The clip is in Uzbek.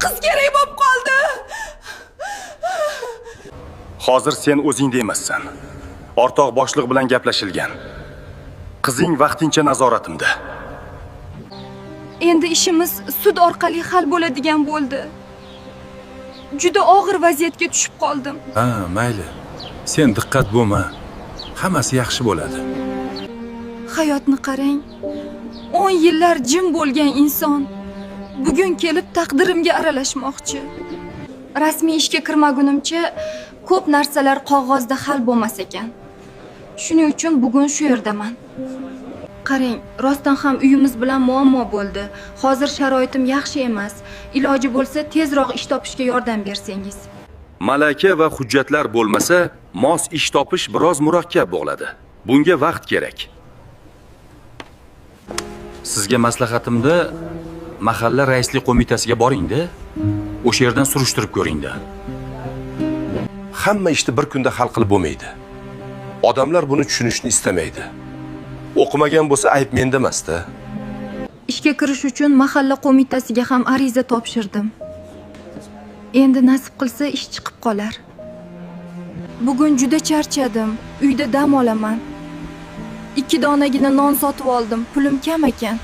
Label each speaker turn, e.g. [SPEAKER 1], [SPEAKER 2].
[SPEAKER 1] qiz kerak bo'lib qoldi.
[SPEAKER 2] Hozir sen o'zingda emassan. O'rtoq boshliq bilan gaplashilgan. Qizing vaqtincha nazoratimda.
[SPEAKER 1] Endi ishimiz sud orqali hal bo'ladigan bo'ldi. Juda og'ir vaziyatga tushib qoldim.
[SPEAKER 3] Ha, mayli. Sen diqqat bo'lma. Hammasi yaxshi bo'ladi.
[SPEAKER 1] Hayotni qarang. 10 yillar jim bo'lgan inson bugun kelib taqdirimga aralashmoqchi. Rasmiy ishga kirmagunimcha ko'p narsalar qog'ozda hal bo'lmas ekan. Shuning uchun bugun shu yerdaman. Qarang, rostdan ham uyimiz bilan muammo bo'ldi. Hozir sharoitim yaxshi emas. Iloji bo'lsa tezroq ish topishga yordam bersangiz.
[SPEAKER 2] Malaka va hujjatlar bo'lmasa, mos ish topish biroz murakkab bo'ladi. Bunga vaqt kerak. Sizga maslahatimda mahalla raislik qo'mitasiga boring-da. O'sha yerdan surishtirib ko'ring-da.
[SPEAKER 4] Hamma ishni bir kunda hal qilib bo'lmaydi. Odamlar buni tushunishni istamaydi. O'qimagan bo'lsa ayb menda emas-da.
[SPEAKER 1] Ishga kirish uchun mahalla qo'mitasiga ham ariza topshirdim. Endi nasib qilsa ish chiqib qolar. Bugun juda charchadim. Uyda dam olaman. 2 donagina non sotib oldim. Pulim kam ekan.